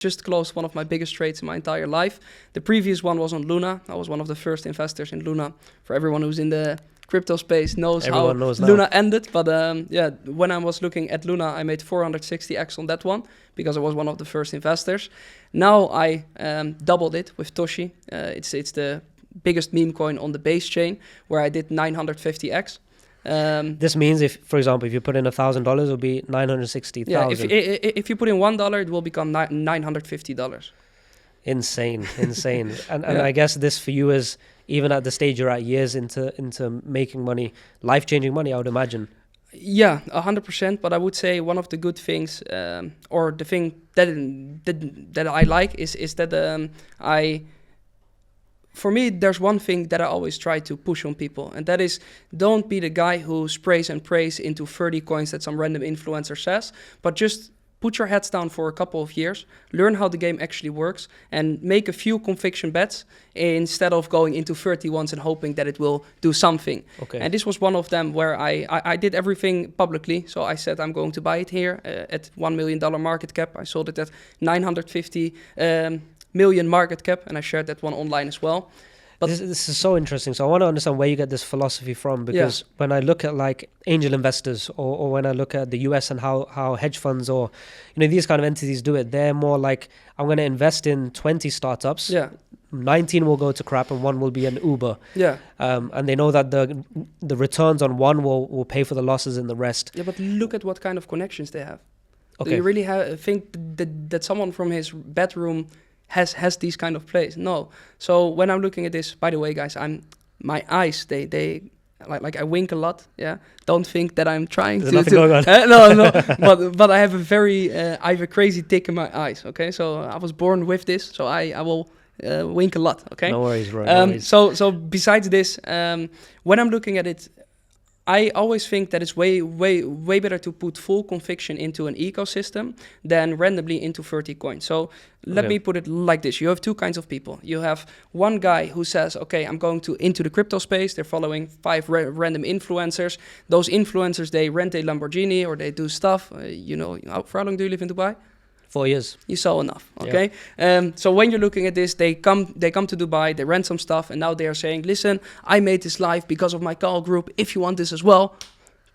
just closed one of my biggest trades in my entire life. The previous one was on Luna. I was one of the first investors in Luna. For everyone who's in the crypto space knows Everyone how knows now. Luna ended. But when I was looking at Luna, I made 460x on that one because I was one of the first investors. Now I doubled it with Toshi. It's the biggest meme coin on the base chain where I did 950x. This means if, for example, if you put in $1,000, it'll be 960,000. Yeah, if you put in $1, it will become $950. Insane. And Yeah. I guess this for you is, even at the stage you're at, years into making money, life-changing money, I would imagine. Yeah, 100%. But I would say one of the good things, or the thing that I like is that for me, there's one thing that I always try to push on people, and that is don't be the guy who sprays and prays into 30 coins that some random influencer says, but just put your heads down for a couple of years, learn how the game actually works, and make a few conviction bets instead of going into 30 ones and hoping that it will do something. Okay. And this was one of them where I did everything publicly. So I said I'm going to buy it here at $1 million market cap. I sold it at 950 million market cap, and I shared that one online as well. But this is so interesting. So I want to understand where you get this philosophy from, because when I look at like angel investors or when I look at the US and how hedge funds or these kind of entities do it, they're more like, I'm going to invest in 20 startups. 19 will go to crap and one will be an Uber. And they know that the returns on one will pay for the losses in the rest. Yeah, but look at what kind of connections they have. Okay. Do you really think that someone from his bedroom has these kind of plays? No. So when I'm looking at this, by the way, guys, my eyes, they like I wink a lot. Yeah. Don't think that I'm trying There's to. nothing going on. No. But I have I have a crazy tick in my eyes. Okay. So I was born with this. So I will wink a lot. Okay. No worries, bro. No worries. So besides this, when I'm looking at it, I always think that it's way better to put full conviction into an ecosystem than randomly into 30 coins. So let me put it like this. You have two kinds of people. You have one guy who says, okay, I'm going into the crypto space. They're following 5 random influencers. Those influencers, they rent a Lamborghini or they do stuff. For how long do you live in Dubai? 4 years. You saw enough, okay? So when you're looking at this, they come to Dubai, they rent some stuff, and now they are saying, listen, I made this live because of my call group. If you want this as well,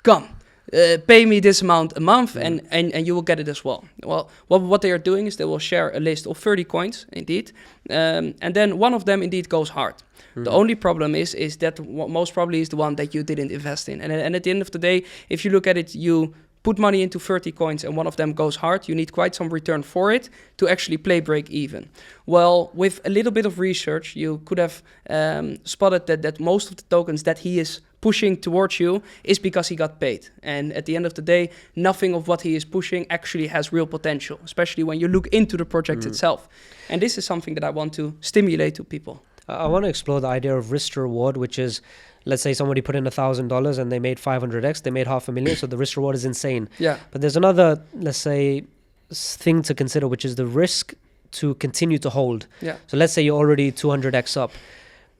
come. Pay me this amount a month, and you will get it as well. Well, what they are doing is they will share a list of 30 coins, indeed, and then one of them indeed goes hard. The only problem is that most probably is the one that you didn't invest in. And at the end of the day, if you look at it, you put money into 30 coins and one of them goes hard, you need quite some return for it to actually play break even. Well, with a little bit of research, you could have spotted that most of the tokens that he is pushing towards you is because he got paid. And at the end of the day, nothing of what he is pushing actually has real potential, especially when you look into the project itself. And this is something that I want to stimulate to people. I want to explore the idea of risk to reward, which is, let's say somebody put in $1,000 and they made 500x, they made $500,000, so the risk reward is insane. Yeah. But there's another, let's say, thing to consider, which is the risk to continue to hold. Yeah. So let's say you're already 200x up.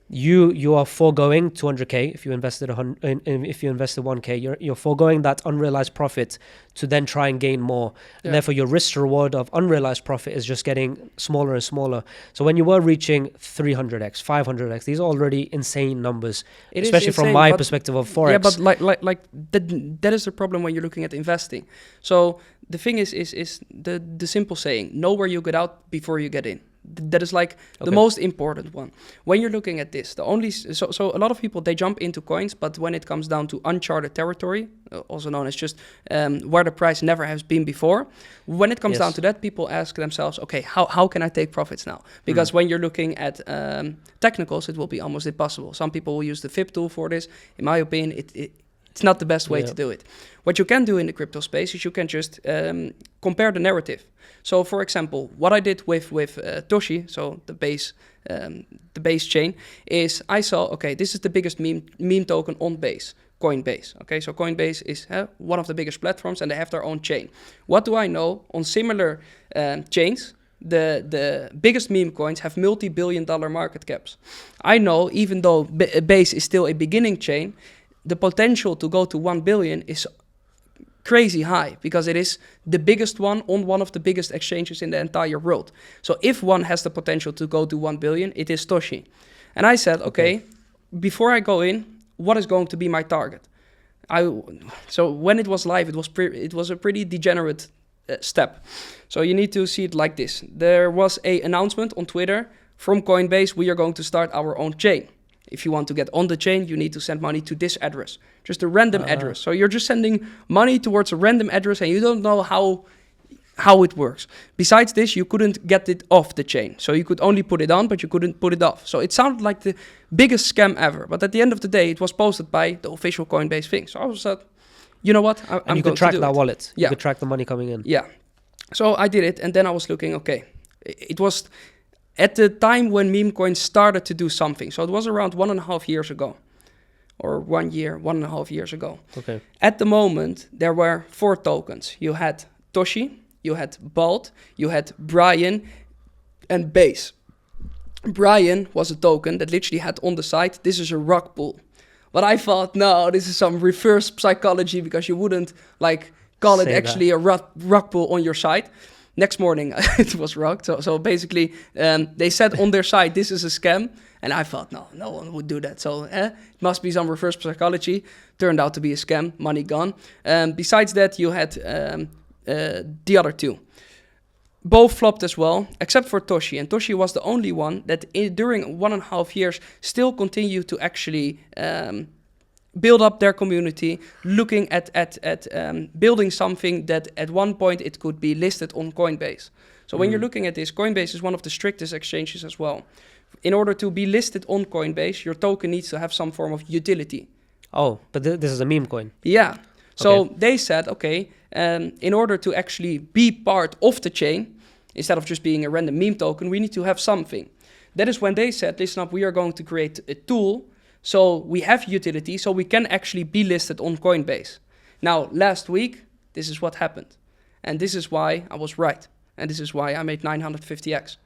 You are foregoing 200k if you invested if you invested 1k. You're foregoing that unrealized profit to then try and gain more, and therefore your risk to reward of unrealized profit is just getting smaller and smaller. So when you were reaching 300x, 500x, these are already insane numbers, especially from my perspective of forex. Yeah, but like that is the problem when you're looking at investing. So the thing is the simple saying: know where you get out before you get in. That is like the most important one. When you're looking at this, so a lot of people, they jump into coins, but when it comes down to uncharted territory, also known as just where the price never has been before, when it comes down to that, people ask themselves, okay, how can I take profits now? Because when you're looking at technicals, it will be almost impossible. Some people will use the FIB tool for this. In my opinion, it's not the best way to do it. What you can do in the crypto space is you can just compare the narrative. So, for example, what I did with Toshi, so the base chain, is I saw, okay, this is the biggest meme token on Base, Coinbase. Okay, so Coinbase is one of the biggest platforms, and they have their own chain. What do I know on similar chains? The biggest meme coins have multi-billion-dollar market caps. I know, even though Base is still a beginning chain, the potential to go to 1 billion is crazy high because it is the biggest one on one of the biggest exchanges in the entire world. So if one has the potential to go to 1 billion, it is Toshi. And I said, okay, before I go in, what is going to be my target? So when it was live, it was a pretty degenerate step. So you need to see it like this. There was a announcement on Twitter from Coinbase, we are going to start our own chain. If you want to get on the chain, you need to send money to this address, just a random address. So you're just sending money towards a random address and you don't know how it works. Besides this, you couldn't get it off the chain. So you could only put it on, but you couldn't put it off. So it sounded like the biggest scam ever. But at the end of the day, it was posted by the official Coinbase thing. So I was like, you know what? I'm and you going could track to do that it. wallet. Yeah. You could track the money coming in. Yeah. So I did it. And then I was looking, okay, it was at the time when meme coins started to do something. So it was around 1.5 years ago. Or 1 year, 1.5 years ago. Okay. At the moment, there were 4 tokens. You had Toshi, you had Balt, you had Brian, and Base. Brian was a token that literally had on the side, this is a rug pull. But I thought, no, this is some reverse psychology because you wouldn't like call it actually a rug pull on your side. Next morning, it was rugged. So basically, they said on their side, this is a scam. And I thought, no one would do that. So it must be some reverse psychology. Turned out to be a scam, money gone. Besides that, you had the other 2. Both flopped as well, except for Toshi. And Toshi was the only one that during 1.5 years still continued to actually build up their community, looking at building something that at one point it could be listed on Coinbase. So when you're looking at this, Coinbase is one of the strictest exchanges as well. In order to be listed on Coinbase, your token needs to have some form of utility. Oh, but this is a meme coin. Yeah. So they said, okay, in order to actually be part of the chain, instead of just being a random meme token, we need to have something. That is when they said, listen up, we are going to create a tool. So we have utility, so we can actually be listed on Coinbase. Now, last week, this is what happened. And this is why I was right. And this is why I made 950x.